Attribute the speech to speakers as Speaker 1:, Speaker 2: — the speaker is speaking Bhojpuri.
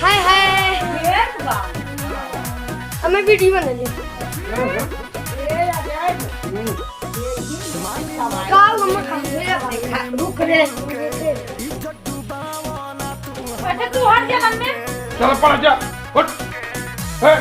Speaker 1: हाय हाय हमें वीडियो बनानी काल मम्मा खा रुक रे अच्छा तू हट जा मन में
Speaker 2: चल पड़ जा उठ हे